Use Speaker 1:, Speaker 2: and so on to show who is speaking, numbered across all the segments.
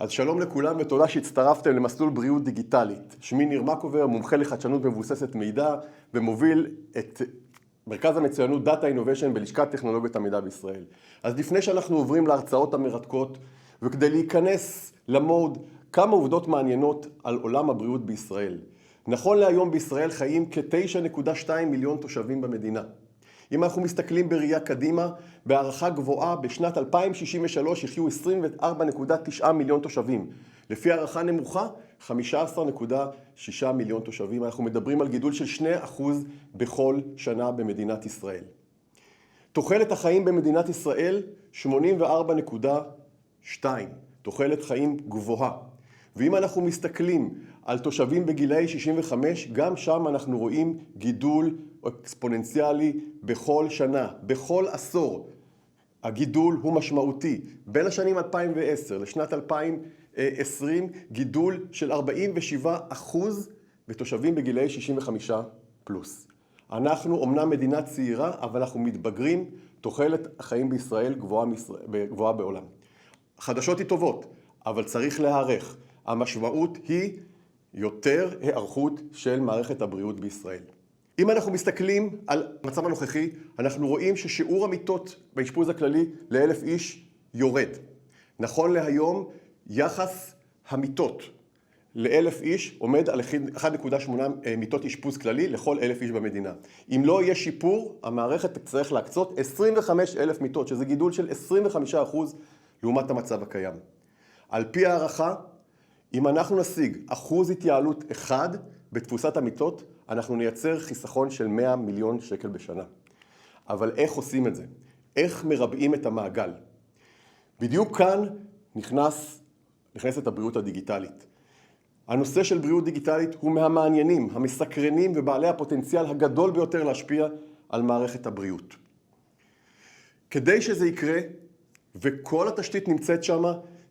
Speaker 1: אז שלום לכולם ותודה שהצטרפתם למסלול בריאות דיגיטלית. שמי ניר מקובר, מומחה לחדשנות מבוססת מידע ומוביל את מרכז המצוינות Data Innovation בלשכת טכנולוגיות המידע בישראל. אז לפני שאנחנו עוברים להרצאות המרתקות וכדי להיכנס למוד כמה עובדות מעניינות על עולם הבריאות בישראל. נכון להיום בישראל חיים כ-9.2 מיליון תושבים במדינה. אם אנחנו מסתכלים בראייה קדימה, בהערכה גבוהה בשנת 2063 יחיו 24.9 מיליון תושבים. לפי הערכה נמוכה, 15.6 מיליון תושבים. אנחנו מדברים על גידול של 2% בכל שנה במדינת ישראל. תוחלת החיים במדינת ישראל, 84.2. תוחלת חיים גבוהה. ואם אנחנו מסתכלים על תושבים בגילאי 65, גם שם אנחנו רואים גידול אקספוננציאלי בכל שנה, בכל עשור. הגידול הוא משמעותי. בין השנים 2010 לשנת 2020, גידול של 47% בתושבים בגילאי 65 פלוס. אנחנו אומנם מדינה צעירה, אבל אנחנו מתבגרים, תוחלת החיים בישראל גבוהה בעולם. החדשות היא טובות, אבל צריך להיערך. המשמעות היא יותר היערכות של מערכת הבריאות בישראל. אם אנחנו מסתכלים על המצב הנוכחי, אנחנו רואים ששיעור המיטות באשפוז הכללי ל-1,000 איש יורד. נכון להיום, יחס המיטות ל-1,000 איש עומד על 1.8 מיטות אשפוז כללי לכל 1,000 איש במדינה. אם לא יהיה שיפור, המערכת תצטרך להקצות 25,000 מיטות, שזה גידול של 25% לעומת המצב הקיים. על פי הערכה, אם אנחנו נשיג אחוז התייעלות אחד בתפוסת המיטות, אנחנו נייצר חיסכון של 100 מיליון שקל בשנה. אבל איך עושים את זה? איך מרבעים את המעגל? בדיוק כאן נכנסת הבריאות הדיגיטלית. הנושא של בריאות דיגיטלית הוא מהמעניינים, המסקרנים ובעלי הפוטנציאל הגדול ביותר להשפיע על מערכת הבריאות. כדי שזה יקרה, וכל התשתית נמצאת שם,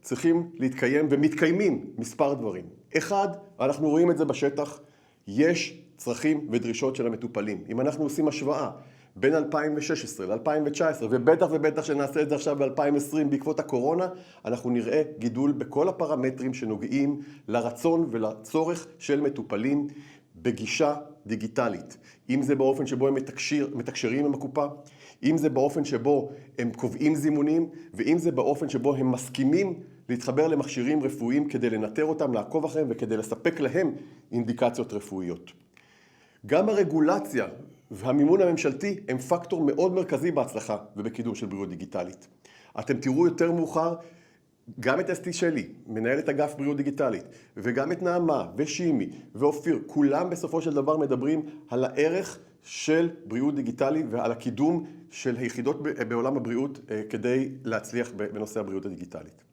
Speaker 1: צריכים להתקיים ומתקיימים מספר דברים. אחד, אנחנו רואים את זה בשטח, יש צרכים ודרישות של המטופלים. אם אנחנו עושים השוואה בין 2016 ל-2019, ובטח שנעשה את זה עכשיו ב-2020 בעקבות הקורונה, אנחנו נראה גידול בכל הפרמטרים שנוגעים לרצון ולצורך של מטופלים בגישה דיגיטלית. אם זה באופן שבו הם מתקשרים עם הקופה, אם זה באופן שבו הם קובעים זימונים, ואם זה באופן שבו הם מסכימים להתחבר למכשירים רפואיים כדי לנטר אותם, לעקוב אחריהם וכדי לספק להם אינדיקציות רפואיות. גם הרגולציה והמימון הממשלתי הם פקטור מאוד מרכזי בהצלחה ובקידום של בריאות דיגיטלית. אתם תראו יותר מאוחר גם את אסתי שלי, מנהלת אגף בריאות דיגיטלית, וגם את נעמה ושימי ואופיר, כולם בסופו של דבר מדברים על הערך של בריאות דיגיטלי ועל הקידום של היחידות בעולם הבריאות כדי להצליח בנושא הבריאות הדיגיטלית.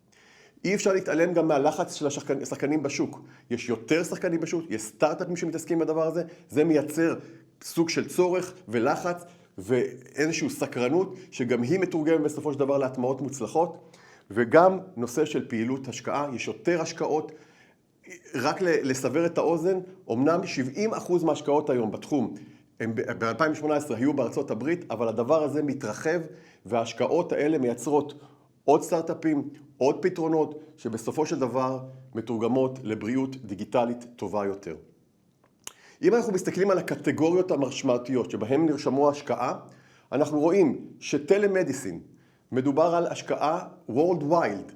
Speaker 1: אי אפשר להתעלם גם מהלחץ של השחקנים בשוק. יש יותר שחקנים בשוק, יש סטארט-אפים שמתעסקים בדבר הזה, זה מייצר סוג של צורך ולחץ ואיזושהי סקרנות שגם היא מתורגמת בסופו של דבר להטמעות מוצלחות, וגם נושא של פעילות השקעה, יש יותר השקעות. רק לסבר את האוזן, אמנם 70% מההשקעות היום בתחום, ב-2018 היו בארצות הברית, אבל הדבר הזה מתרחב וההשקעות האלה מייצרות עוד סטארט-אפים, עוד פתרונות, שבסופו של דבר מתורגמות לבריאות דיגיטלית טובה יותר. אם אנחנו מסתכלים על הקטגוריות המשמעותיות שבהן נרשמו השקעה, אנחנו רואים שטלמדיסין, מדובר על השקעה worldwide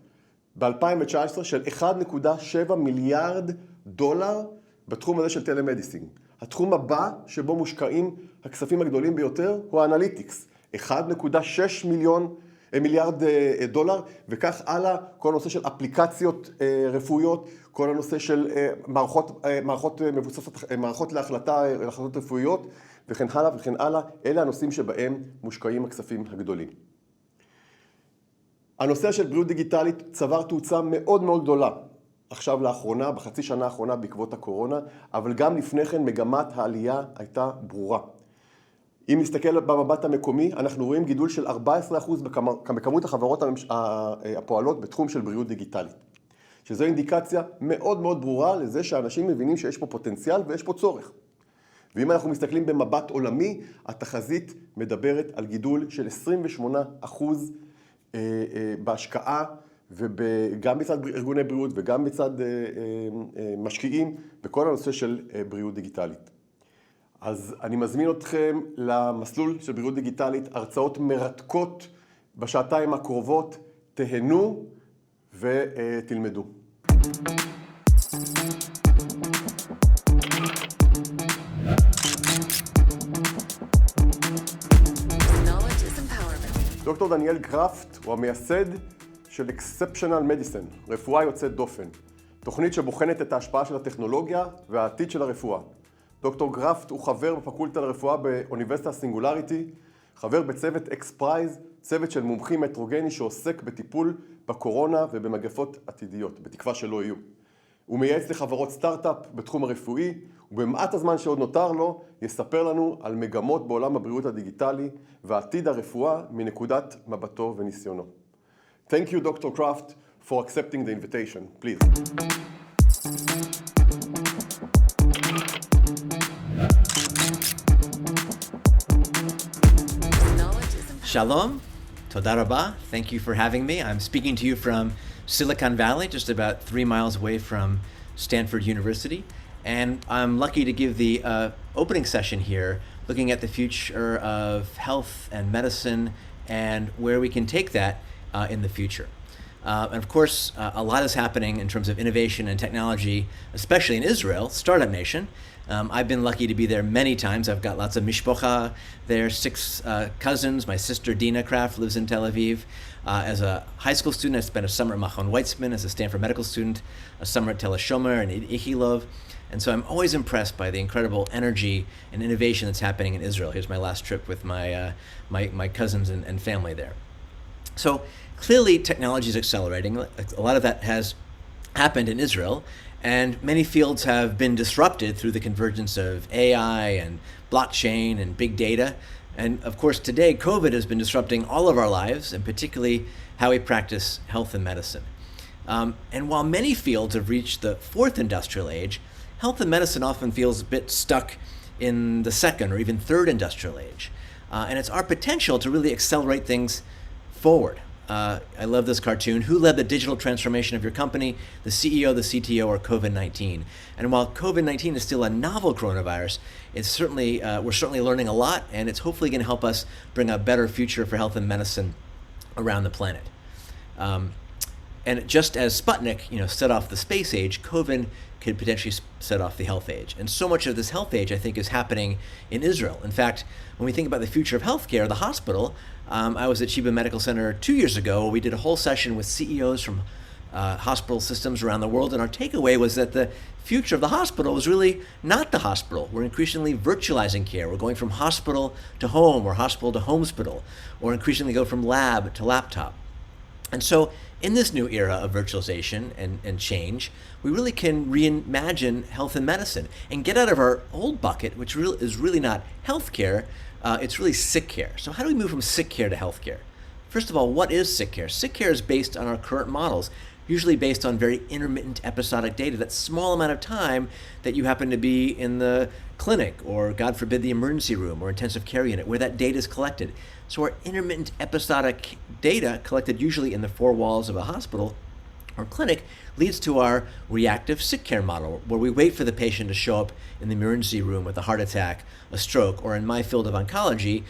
Speaker 1: ב-2019 של 1.7 מיליארד דולר בתחום הזה של טלמדיסין. התחום הבא שבו מושקעים הכספים הגדולים ביותר הוא האנליטיקס, 1.6 מיליארד דולר, וכך הלאה, כל הנושא של אפליקציות רפואיות, כל הנושא של מערכות מבוססות, מערכות להחלטות רפואיות, וכן הלאה וכן הלאה, אלה הנושאים שבהם מושקעים הכספים הגדולים. הנושא של בריאות דיגיטלית צבר תאוצה מאוד מאוד גדולה, עכשיו לאחרונה, בחצי שנה האחרונה בעקבות הקורונה, אבל גם לפני כן מגמת העלייה הייתה ברורה. אם נסתכל במבט המקומי, אנחנו רואים גידול של 14% בכמות החברות הפועלות בתחום של בריאות דיגיטלית. שזו אינדיקציה מאוד מאוד ברורה לזה שאנשים מבינים שיש פה פוטנציאל ויש פה צורך. ואם אנחנו מסתכלים במבט עולמי, התחזית מדברת על גידול של 28% בהשקעה וגם מצד ארגוני בריאות וגם מצד משקיעים בכל הנושא של בריאות דיגיטלית. אז אני מזמין אתכם למסלול של בריאות דיגיטלית, הרצאות מרתקות בשעתיים הקרובות, תהנו ותלמדו. דוקטור דניאל קראפט הוא המייסד של Exceptional Medicine, רפואה יוצאת דופן, תוכנית שבוחנת את ההשפעה של הטכנולוגיה והעתיד של הרפואה. דוקטור קראפט הוא חבר בפקולטה לרפואה באוניברסיטה סינגולריטי, חבר בצוות אקספרייז, צוות של מומחים הטרוגני שעוסק בטיפול בקורונה ובמגפות עתידיות, בתקווה שלא יהיו. הוא מייעץ לחברות סטארט-אפ בתחום הרפואי, ובמעט הזמן שעוד נותר לו, יספר לנו על מגמות בעולם הבריאות הדיגיטלי ועתיד הרפואה מנקודת מבטו וניסיונו. Thank you, Dr. Kraft, for accepting the invitation. Please.
Speaker 2: Shalom, toda rabah. Thank you for having me. I'm speaking to you from Silicon Valley, just about 3 miles away from Stanford University. And I'm lucky to give the opening session here, looking at the future of health and medicine and where we can take that in the future. And of course, a lot is happening in terms of innovation and technology, especially in Israel, startup nation. I've been lucky to be there many times. I've got lots of mishpocha there, 6 cousins. My sister Dina Kraft lives in Tel Aviv. As a high school student, I spent a summer at Machon Weizmann. As a Stanford medical student, a summer at Tel Shomer and Ichilov. And so I'm always impressed by the incredible energy and innovation that's happening in Israel. Here's my last trip with my cousins and family there. So clearly technology is accelerating. A lot of that has happened in Israel, and many fields have been disrupted through the convergence of AI and blockchain and big data. And of course today COVID has been disrupting all of our lives, and particularly how we practice health and medicine. And while many fields have reached the 4th industrial age, health and medicine often feels a bit stuck in the 2nd or even 3rd industrial age. And it's our potential to really accelerate things forward. I love this cartoon. Who led the digital transformation of your company? The CEO, the CTO, or COVID-19? And while COVID-19 is still a novel coronavirus, it's certainly we're certainly learning a lot, and it's hopefully going to help us bring a better future for health and medicine around the planet. And just as Sputnik, set off the space age, COVID could potentially set off the health age. And so much of this health age, I think, is happening in Israel. In fact, when we think about the future of healthcare, the hospital, I was at Sheba Medical Center 2 years ago. We did a whole session with CEOs from hospital systems around the world, and our takeaway was that the future of the hospital was really not the hospital. We're increasingly virtualizing care. We're going from hospital to home, or hospital to homespital, or increasingly go from lab to laptop. And so in this new era of virtualization and change, we really can reimagine health and medicine and get out of our old bucket, which is really not healthcare, it's really sick care. So how do we move from sick care to healthcare? First of all, what is sick care? Sick care is based on our current models, usually based on very intermittent episodic data, that small amount of time that you happen to be in the clinic or, God forbid, the emergency room or intensive care unit where that data is collected. So our intermittent episodic data collected usually in the 4 walls of a hospital or clinic leads to our reactive sick care model, where we wait for the patient to show up in the emergency room with a heart attack, a stroke, or in my field of oncology,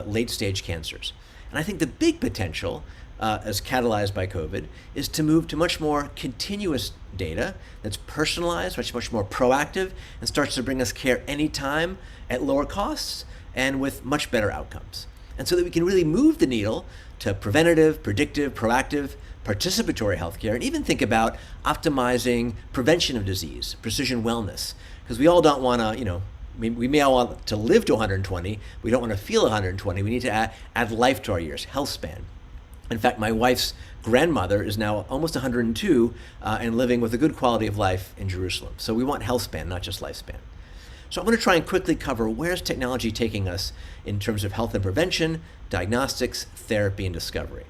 Speaker 2: late stage cancers. And I think the big potential, as catalyzed by COVID, is to move to much more continuous data that's personalized, much more proactive, and starts to bring us care anytime at lower costs and with much better outcomes. And so that we can really move the needle to preventative, predictive, proactive, participatory healthcare, and even think about optimizing prevention of disease, precision wellness. Because we all don't want to, we may all want to live to 120. We don't want to feel 120. We need to add life to our years, health span. In fact, my wife's grandmother is now almost 102 and living with a good quality of life in Jerusalem. So we want health span, not just lifespan. So I'm going to try and quickly cover where's technology taking us in terms of health and prevention, diagnostics, therapy, and discovery.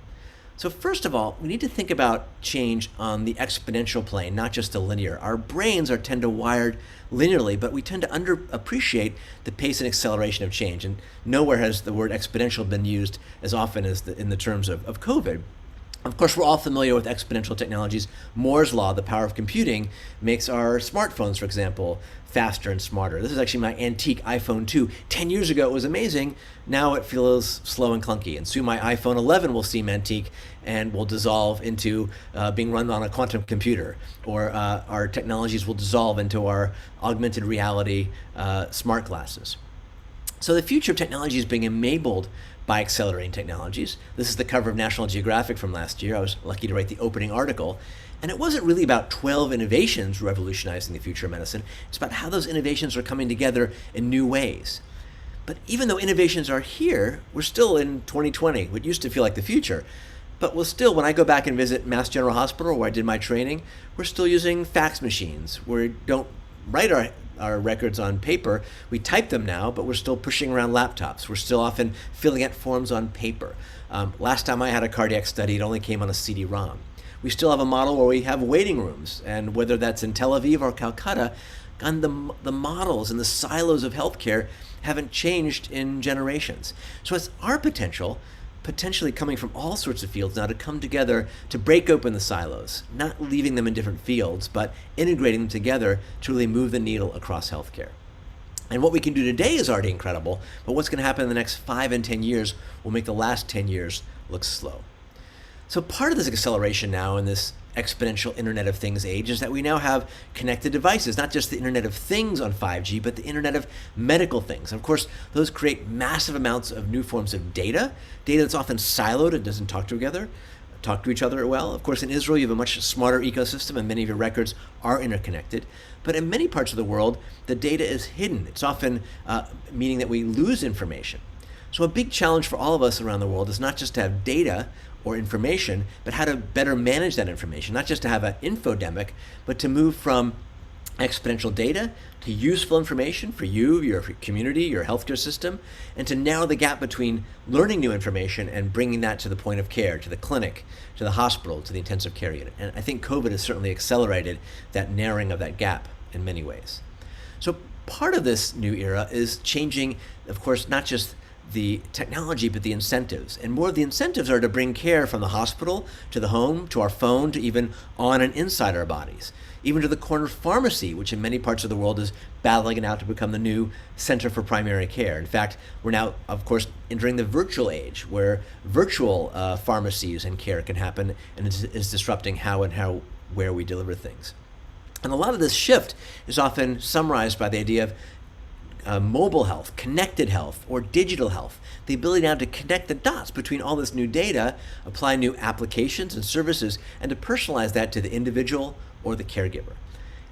Speaker 2: So first of all, we need to think about change on the exponential plane, not just the linear. Our brains tend to wired linearly, but we tend to underappreciate the pace and acceleration of change. And nowhere has the word exponential been used as often as in the terms of COVID. Of course, we're all familiar with exponential technologies. Moore's law, the power of computing, makes our smartphones, for example, faster and smarter. This is actually my antique iPhone 2. 10 years ago, it was amazing. Now it feels slow and clunky. And soon my iPhone 11 will seem antique and will dissolve into being run on a quantum computer. Or our technologies will dissolve into our augmented reality smart glasses. So the future of technology is being enabled by accelerating technologies. This is the cover of National Geographic from last year. I was lucky to write the opening article. And it wasn't really about 12 innovations revolutionizing the future of medicine. It's about how those innovations are coming together in new ways. But even though innovations are here, we're still in 2020, what used to feel like the future. But we'll still, when I go back and visit Mass General Hospital where I did my training, we're still using fax machines. We don't write our records on paper. We type them now, but we're still pushing around laptops. We're still often filling out forms on paper. Last time I had a cardiac study, it only came on a CD-ROM. We still have a model where we have waiting rooms, and whether that's in Tel Aviv or Calcutta, and the models and the silos of healthcare haven't changed in generations. So it's our potentially coming from all sorts of fields now to come together to break open the silos, not leaving them in different fields, but integrating them together to really move the needle across healthcare. And what we can do today is already incredible, but what's going to happen in the next 5 and 10 years will make the last 10 years look slow. So part of this acceleration now in this exponential Internet of Things age is that we now have connected devices, not just the Internet of Things on 5G, but the Internet of medical things. And of course, those create massive amounts of new forms of data that's often siloed and doesn't talk to each other well. Of course, in Israel, you have a much smarter ecosystem and many of your records are interconnected. But in many parts of the world, the data is hidden. It's often meaning that we lose information. So a big challenge for all of us around the world is not just to have data or information, but how to better manage that information, not just to have an infodemic, but to move from exponential data to useful information for you, your community, your healthcare system, and to narrow the gap between learning new information and bringing that to the point of care, to the clinic, to the hospital, to the intensive care unit. And I think COVID has certainly accelerated that narrowing of that gap in many ways. So part of this new era is changing, of course, not just the technology, but the incentives. And more of the incentives are to bring care from the hospital to the home, to our phone, to even on and inside our bodies, even to the corner pharmacy, which in many parts of the world is battling it out to become the new center for primary care. In fact, we're now, of course, entering the virtual age where virtual pharmacies and care can happen, and is disrupting where we deliver things. And a lot of this shift is often summarized by the idea of mobile health, connected health, or digital health. The ability now to connect the dots between all this new data, apply new applications and services, and to personalize that to the individual or the caregiver.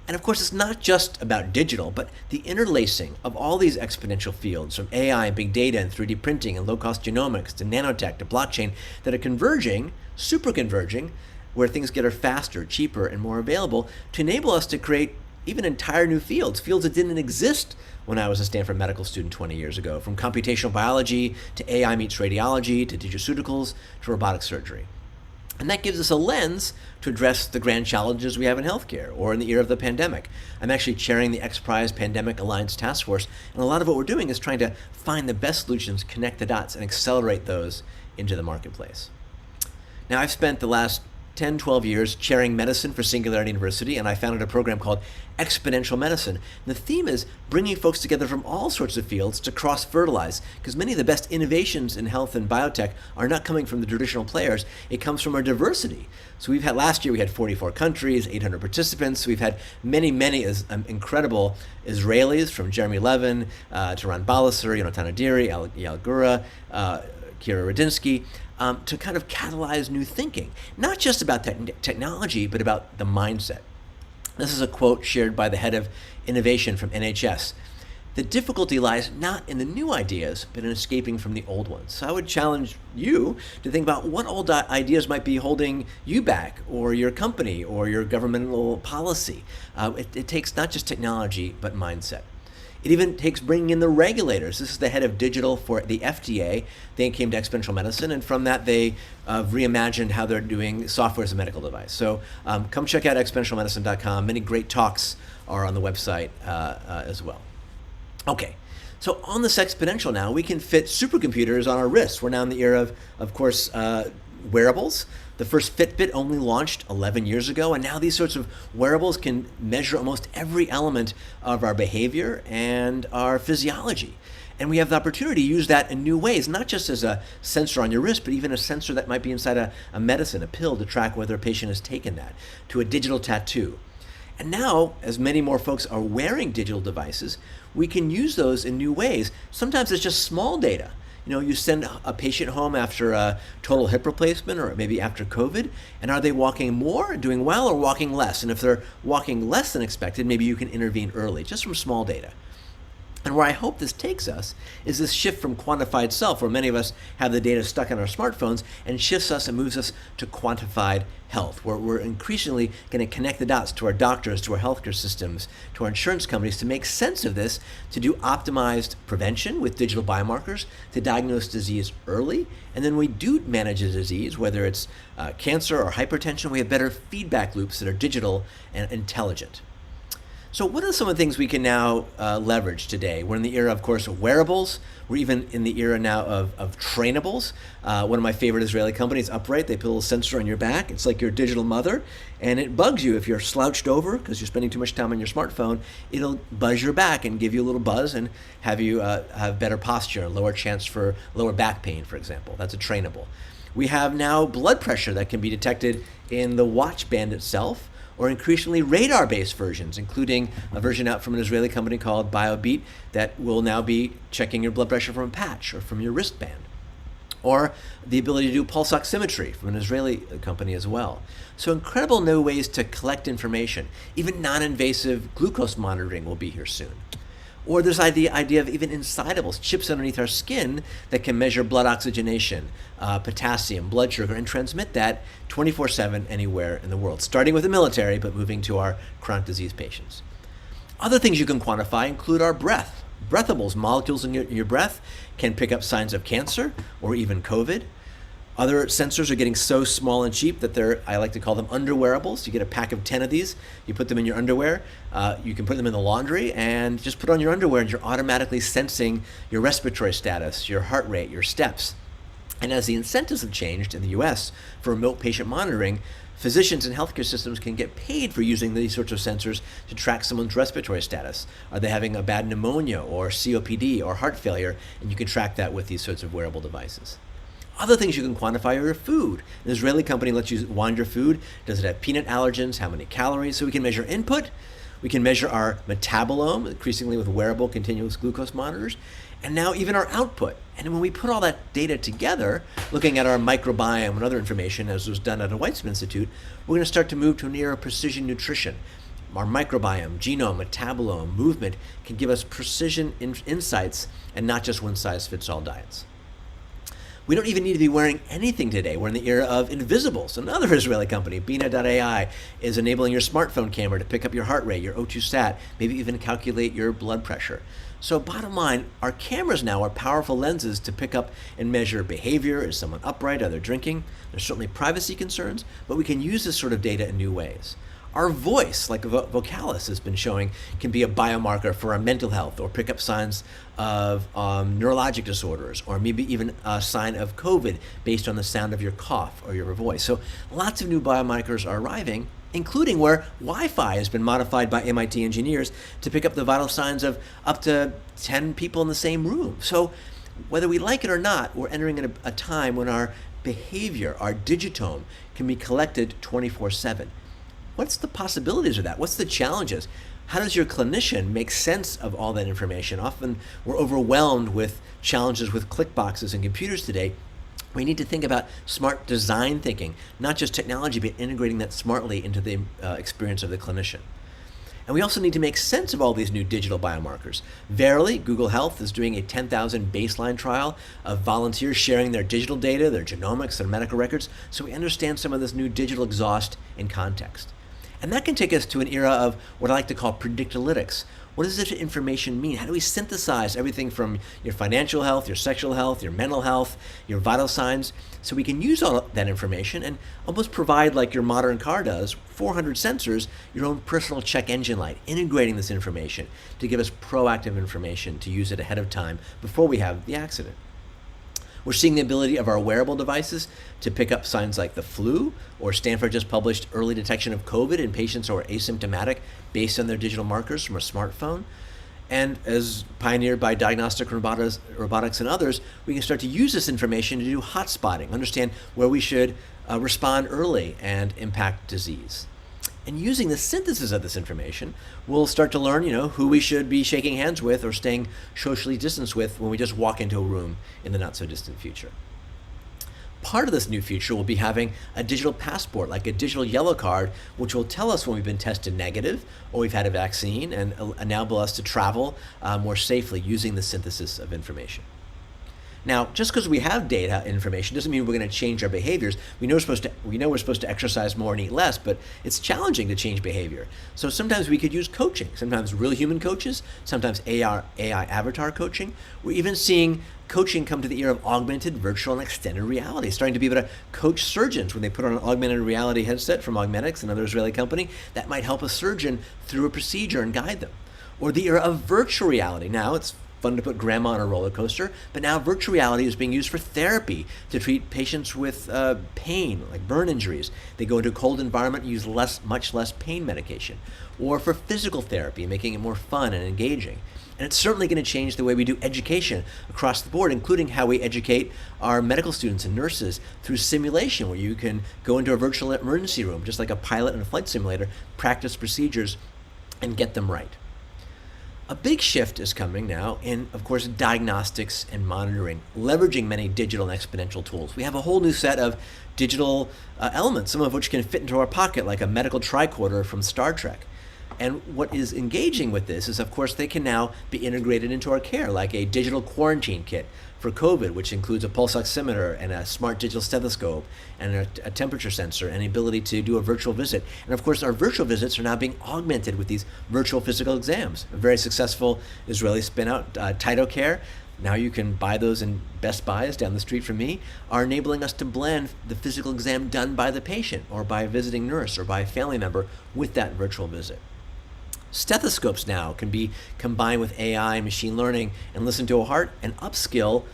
Speaker 2: And of course, it's not just about digital, but the interlacing of all these exponential fields, from AI and big data and 3D printing and low-cost genomics to nanotech to blockchain, that are converging, super converging, where things get faster, cheaper, and more available to enable us to create even entire new fields that didn't exist when I was a Stanford medical student 20 years ago, from computational biology to AI meets radiology to digiceuticals to robotic surgery. And that gives us a lens to address the grand challenges we have in healthcare or in the era of the pandemic. I'm actually chairing the X Prize Pandemic Alliance Task Force, and a lot of what we're doing is trying to find the best solutions, connect the dots, and accelerate those into the marketplace. Now, I've spent the last 10, 12 years chairing medicine for Singularity University, and I founded a program called Exponential Medicine. And the theme is bringing folks together from all sorts of fields to cross-fertilize, because many of the best innovations in health and biotech are not coming from the traditional players. It comes from our diversity. So last year we had 44 countries, 800 participants. We've had many incredible Israelis, from Jeremy Levin to Ron Balasur, Yonatan Adiri, Eyal Gura, Kira Radinsky, to kind of catalyze new thinking, not just about technology, but about the mindset. This is a quote shared by the head of innovation from NHS. The difficulty lies not in the new ideas, but in escaping from the old ones. So I would challenge you to think about what old ideas might be holding you back, or your company, or your governmental policy. It takes not just technology, but mindset. It even takes bringing in the regulators. This is the head of digital for the FDA. They came to Exponential Medicine, and from that they reimagined how they're doing software as a medical device. So come check out exponentialmedicine.com. Many great talks are on the website as well. Okay, so on this exponential now, we can fit supercomputers on our wrists. We're now in the era of course, wearables. The first Fitbit only launched 11 years ago, and now these sorts of wearables can measure almost every element of our behavior and our physiology. And we have the opportunity to use that in new ways, not just as a sensor on your wrist, but even a sensor that might be inside a medicine, a pill, to track whether a patient has taken that, to a digital tattoo. And now, as many more folks are wearing digital devices, we can use those in new ways. Sometimes it's just small data. You send a patient home after a total hip replacement or maybe after COVID, and are they walking more, doing well, or walking less? And if they're walking less than expected, maybe you can intervene early, just from small data. And where I hope this takes us is this shift from quantified self, where many of us have the data stuck on our smartphones, and shifts us and moves us to quantified health, where we're increasingly going to connect the dots to our doctors, to our healthcare systems, to our insurance companies to make sense of this, to do optimized prevention with digital biomarkers, to diagnose disease early. And then we do manage a disease, whether it's cancer or hypertension, we have better feedback loops that are digital and intelligent. So what are some of the things we can now leverage today? We're in the era, of course, of wearables. We're even in the era now of trainables. One of my favorite Israeli companies, Upright, they put a little sensor on your back. It's like your digital mother, and it bugs you if you're slouched over because you're spending too much time on your smartphone. It'll buzz your back and give you a little buzz and have you have better posture, lower chance for lower back pain, for example. That's a trainable. We have now blood pressure that can be detected in the watch band itself, or increasingly radar-based versions, including a version out from an Israeli company called BioBeat that will now be checking your blood pressure from a patch or from your wristband. Or the ability to do pulse oximetry from an Israeli company as well. So incredible new ways to collect information. Even non-invasive glucose monitoring will be here soon. Or there's the idea of even insidables, chips underneath our skin that can measure blood oxygenation, potassium, blood sugar, and transmit that 24/7 anywhere in the world, starting with the military, but moving to our chronic disease patients. Other things you can quantify include our breath. Breathables, molecules in your breath, can pick up signs of cancer or even COVID. Other sensors are getting so small and cheap that I like to call them underwearables. You get a pack of 10 of these, you put them in your underwear, you can put them in the laundry, and just put on your underwear and you're automatically sensing your respiratory status, your heart rate, your steps. And as the incentives have changed in the US for remote patient monitoring, physicians and healthcare systems can get paid for using these sorts of sensors to track someone's respiratory status. Are they having a bad pneumonia or COPD or heart failure? And you can track that with these sorts of wearable devices. Other things you can quantify are your food. An Israeli company lets you wind your food. Does it have peanut allergens? How many calories? So we can measure input. We can measure our metabolome, increasingly with wearable continuous glucose monitors, and now even our output. And when we put all that data together, looking at our microbiome and other information, as was done at a Weizmann Institute, we're going to start to move to an era of precision nutrition. Our microbiome, genome, metabolome, movement can give us precision insights and not just one-size-fits-all diets. We don't even need to be wearing anything today. We're in the era of invisibles. Another Israeli company, Bina.ai, is enabling your smartphone camera to pick up your heart rate, your O2 sat, maybe even calculate your blood pressure. So bottom line, our cameras now are powerful lenses to pick up and measure behavior. Is someone upright? Are they drinking? There's certainly privacy concerns, but we can use this sort of data in new ways. Our voice, like Vocalis has been showing, can be a biomarker for our mental health or pick up signs of neurologic disorders, or maybe even a sign of COVID based on the sound of your cough or your voice. So lots of new biomarkers are arriving, including where Wi-Fi has been modified by MIT engineers to pick up the vital signs of up to 10 people in the same room. So whether we like it or not, we're entering in a time when our behavior, our digitome, can be collected 24/7. What's the possibilities of that? What's the challenges? How does your clinician make sense of all that information? Often we're overwhelmed with challenges with click boxes and computers today. We need to think about smart design thinking, not just technology, but integrating that smartly into the experience of the clinician. And we also need to make sense of all these new digital biomarkers. Verily, Google Health is doing a 10,000 baseline trial of volunteers sharing their digital data, their genomics, their medical records, so we understand some of this new digital exhaust in context. And that can take us to an era of what I like to call predictalytics. What does this information mean? How do we synthesize everything from your financial health, your sexual health, your mental health, your vital signs, so we can use all that information and almost provide, like your modern car does, 400 sensors, your own personal check engine light, integrating this information to give us proactive information to use it ahead of time before we have the accident. We're seeing the ability of our wearable devices to pick up signs like the flu, or Stanford just published early detection of COVID in patients who are asymptomatic based on their digital markers from a smartphone. And as pioneered by diagnostic robotics and others, we can start to use this information to do hot spotting, understand where we should respond early and impact disease. And using the synthesis of this information, we'll start to learn, who we should be shaking hands with or staying socially distanced with when we just walk into a room in the not so distant future. Part of this new future will be having a digital passport, like a digital yellow card, which will tell us when we've been tested negative or we've had a vaccine, and enable us to travel more safely using the synthesis of information. Now, just because we have data and information doesn't mean we're going to change our behaviors. We know we're supposed to exercise more and eat less, but it's challenging to change behavior. So sometimes we could use coaching, sometimes real human coaches, sometimes AI avatar coaching. We're even seeing coaching come to the era of augmented, virtual, and extended reality, starting to be able to coach surgeons when they put on an augmented reality headset from Augmentics, another Israeli company, that might help a surgeon through a procedure and guide them. Or the era of virtual reality. Now it's fun to put grandma on a roller coaster, but now virtual reality is being used for therapy to treat patients with pain, like burn injuries. They go into a cold environment and use much less pain medication. Or for physical therapy, making it more fun and engaging. And it's certainly going to change the way we do education across the board, including how we educate our medical students and nurses through simulation, where you can go into a virtual emergency room, just like a pilot in a flight simulator, practice procedures, and get them right. A big shift is coming now in, of course, diagnostics and monitoring, leveraging many digital and exponential tools. We have a whole new set of digital elements, some of which can fit into our pocket, like a medical tricorder from Star Trek. And what is engaging with this is, of course, they can now be integrated into our care, like a digital quarantine kit for COVID, which includes a pulse oximeter and a smart digital stethoscope and a temperature sensor and the ability to do a virtual visit. And of course, our virtual visits are now being augmented with these virtual physical exams. A very successful Israeli spin-out, TytoCare, now you can buy those in Best Buys down the street from me, are enabling us to blend the physical exam done by the patient or by a visiting nurse or by a family member with that virtual visit. Stethoscopes now can be combined with AI and machine learning and listen to a heart and upskill,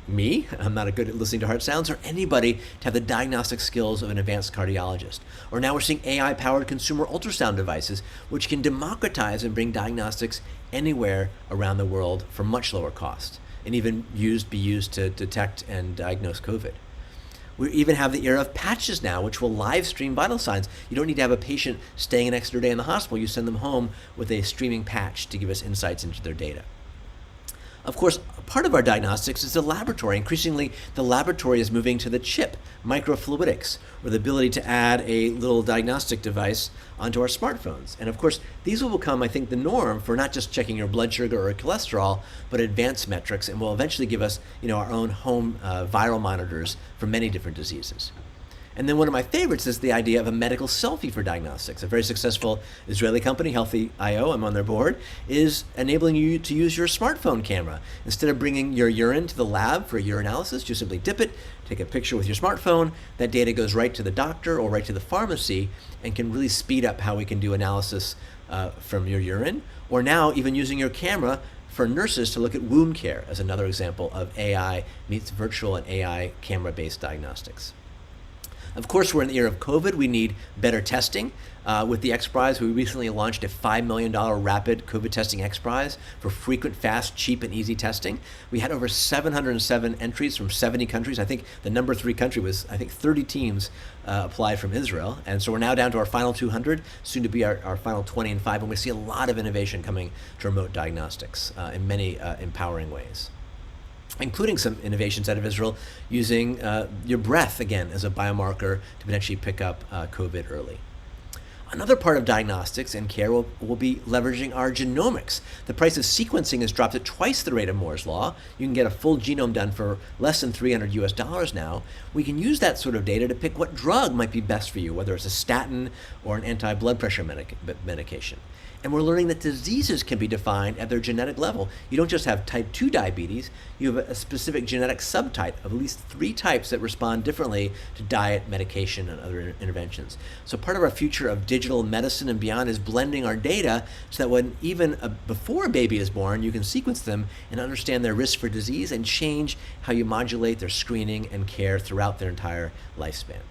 Speaker 2: me, I'm not good at listening to heart sounds, or anybody to have the diagnostic skills of an advanced cardiologist. Or now we're seeing AI-powered consumer ultrasound devices, which can democratize and bring diagnostics anywhere around the world for much lower cost, and even be used to detect and diagnose COVID. We even have the era of patches now, which will live stream vital signs. You don't need to have a patient staying an extra day in the hospital. You send them home with a streaming patch to give us insights into their data. Of course, part of our diagnostics is the laboratory. Increasingly, the laboratory is moving to the chip, microfluidics, or the ability to add a little diagnostic device onto our smartphones. And of course, these will become, I think, the norm for not just checking your blood sugar or cholesterol, but advanced metrics, and will eventually give us, our own home viral monitors for many different diseases. And then one of my favorites is the idea of a medical selfie for diagnostics. A very successful Israeli company, Healthy.io, I'm on their board, is enabling you to use your smartphone camera. Instead of bringing your urine to the lab for urinalysis, you simply dip it, take a picture with your smartphone. That data goes right to the doctor or right to the pharmacy and can really speed up how we can do analysis from your urine. Or now even using your camera for nurses to look at wound care as another example of AI meets virtual and AI camera-based diagnostics. Of course, we're in the era of COVID. We need better testing. With the X Prize, we recently launched a $5 million rapid COVID testing X Prize for frequent, fast, cheap, and easy testing. We had over 707 entries from 70 countries. I think the number 3 country was, 30 teams applied from Israel. And so we're now down to our final 200, soon to be our final 20 and 5. And we see a lot of innovation coming to remote diagnostics in many empowering ways, including some innovations out of Israel using your breath, again, as a biomarker to potentially pick up COVID early. Another part of diagnostics and care will be leveraging our genomics. The price of sequencing has dropped at twice the rate of Moore's Law. You can get a full genome done for less than $300 now. We can use that sort of data to pick what drug might be best for you, whether it's a statin or an anti-blood pressure medication. And we're learning that diseases can be defined at their genetic level. You don't just have type 2 diabetes, you have a specific genetic subtype of at least 3 types that respond differently to diet, medication, and other interventions. So part of our future of digital digital medicine and beyond is blending our data so that when even before a baby is born, you can sequence them and understand their risk for disease and change how you modulate their screening and care throughout their entire lifespan.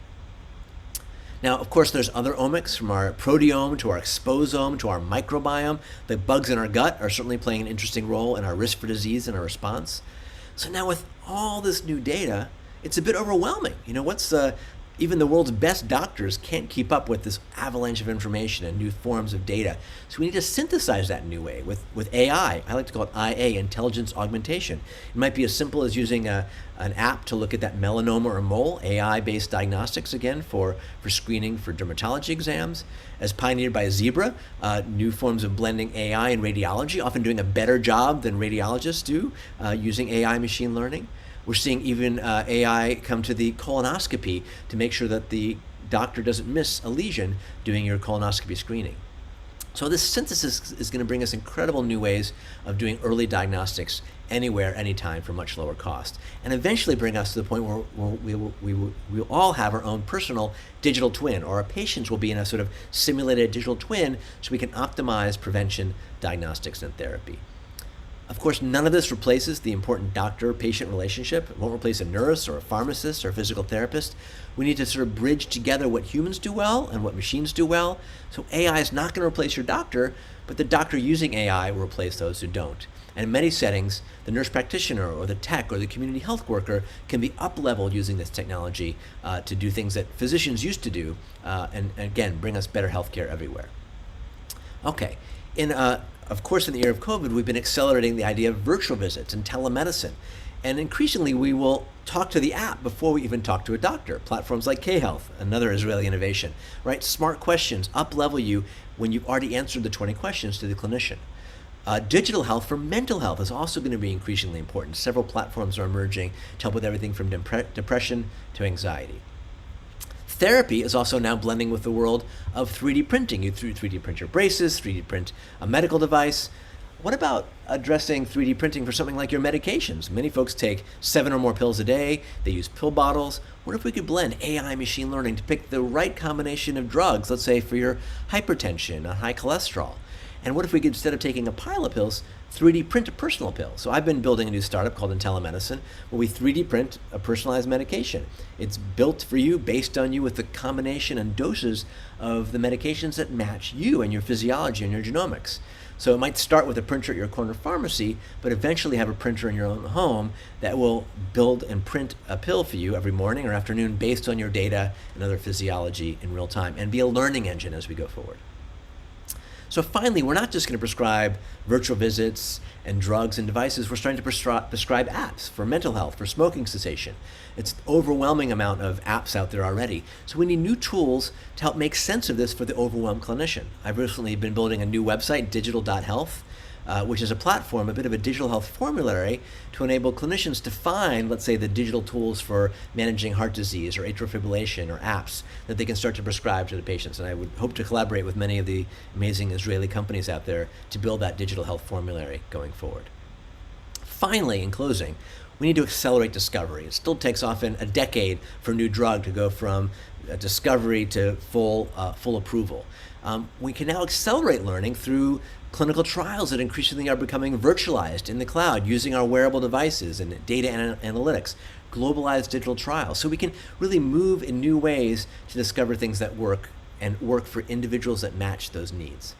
Speaker 2: Now, of course, there's other omics, from our proteome to our exposome to our microbiome. The bugs in our gut are certainly playing an interesting role in our risk for disease and our response. So now with all this new data, it's a bit overwhelming. Even the world's best doctors can't keep up with this avalanche of information and new forms of data. So we need to synthesize that in a new way with AI. I like to call it IA, intelligence augmentation. It might be as simple as using an app to look at that melanoma or mole, AI-based diagnostics, again, for screening for dermatology exams. As pioneered by Zebra, new forms of blending AI and radiology, often doing a better job than radiologists do using AI machine learning. We're seeing even AI come to the colonoscopy to make sure that the doctor doesn't miss a lesion doing your colonoscopy screening. So this synthesis is going to bring us incredible new ways of doing early diagnostics anywhere, anytime, for much lower cost, and eventually bring us to the point where we'll all have our own personal digital twin, or our patients will be in a sort of simulated digital twin so we can optimize prevention, diagnostics, and therapy. Of course, none of this replaces the important doctor-patient relationship. It won't replace a nurse or a pharmacist or a physical therapist. We need to sort of bridge together what humans do well and what machines do well. So AI is not going to replace your doctor, but the doctor using AI will replace those who don't. And in many settings, the nurse practitioner or the tech or the community health worker can be up-leveled using this technology to do things that physicians used to do, and again, bring us better healthcare everywhere. Okay. Of course, in the era of COVID, we've been accelerating the idea of virtual visits and telemedicine. And increasingly, we will talk to the app before we even talk to a doctor. Platforms like K-Health, another Israeli innovation, right? Smart questions up-level you when you've already answered the 20 questions to the clinician. Digital health for mental health is also going to be increasingly important. Several platforms are emerging to help with everything from depression to anxiety. Therapy is also now blending with the world of 3D printing. You 3D print your braces, 3D print a medical device. What about addressing 3D printing for something like your medications? Many folks take 7 or more pills a day. They use pill bottles. What if we could blend AI machine learning to pick the right combination of drugs, let's say for your hypertension or high cholesterol? And what if we could, instead of taking a pile of pills, 3D print a personal pill? So I've been building a new startup called IntelliMedicine, where we 3D print a personalized medication. It's built for you, based on you, with the combination and doses of the medications that match you and your physiology and your genomics. So it might start with a printer at your corner pharmacy, but eventually have a printer in your own home that will build and print a pill for you every morning or afternoon based on your data and other physiology in real time, and be a learning engine as we go forward. So finally, we're not just going to prescribe virtual visits and drugs and devices. We're starting to prescribe apps for mental health, for smoking cessation. It's an overwhelming amount of apps out there already. So we need new tools to help make sense of this for the overwhelmed clinician. I've recently been building a new website, digital.health, which is a platform, a bit of a digital health formulary to enable clinicians to find, let's say, the digital tools for managing heart disease or atrial fibrillation or apps that they can start to prescribe to the patients. And I would hope to collaborate with many of the amazing Israeli companies out there to build that digital health formulary going forward. Finally, in closing, we need to accelerate discovery. It still takes often a decade for a new drug to go from discovery to full approval. We can now accelerate learning through clinical trials that increasingly are becoming virtualized in the cloud using our wearable devices and data analytics, globalized digital trials. So we can really move in new ways to discover things that work and work for individuals that match those needs.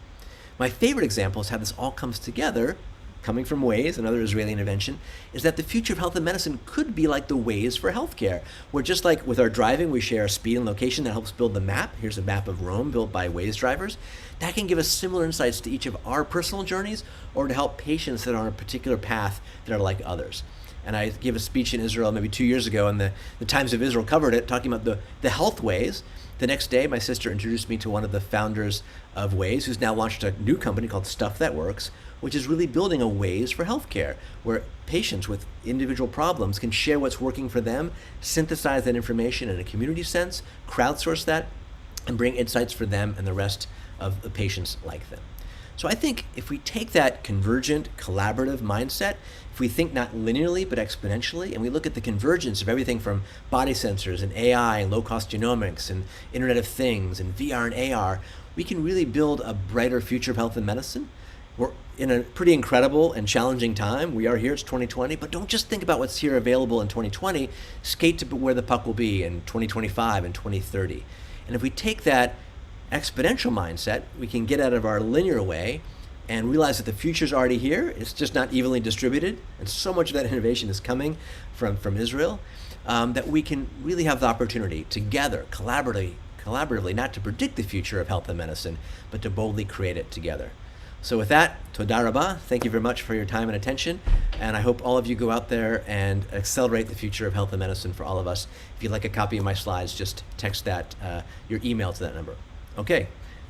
Speaker 2: My favorite example is how this all comes together, coming from Waze, another Israeli invention, is that the future of health and medicine could be like the Waze for healthcare, where just like with our driving, we share speed and location that helps build the map. Here's a map of Rome built by Waze drivers. That can give us similar insights to each of our personal journeys, or to help patients that are on a particular path that are like others. And I gave a speech in Israel maybe 2 years ago, and the Times of Israel covered it, talking about the health Waze. The next day, my sister introduced me to one of the founders of Waze, who's now launched a new company called Stuff That Works, which is really building a Waze for healthcare, where patients with individual problems can share what's working for them, synthesize that information in a community sense, crowdsource that, and bring insights for them and the rest of the patients like them. So I think if we take that convergent, collaborative mindset, if we think not linearly but exponentially, and we look at the convergence of everything from body sensors and AI and low-cost genomics and Internet of Things and VR and AR, we can really build a brighter future of health and medicine. We're in a pretty incredible and challenging time. We are here, it's 2020, but don't just think about what's here available in 2020. Skate to where the puck will be in 2025 and 2030. And if we take that exponential mindset, we can get out of our linear way and realize that the future's already here. It's just not evenly distributed. And so much of that innovation is coming from Israel, that we can really have the opportunity together, collaboratively, not to predict the future of health and medicine, but to boldly create it together. So with that, toda rabah, thank you very much for your time and attention, and I hope all of you go out there and accelerate the future of health and medicine for all of us. If you'd like a copy of my slides, just text that, your email to that number. Okay,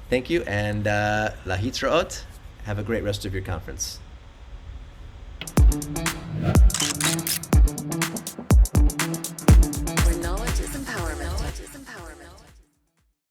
Speaker 2: thank you, and lahitraot. Have a great rest of your conference.
Speaker 3: Where knowledge is empowerment.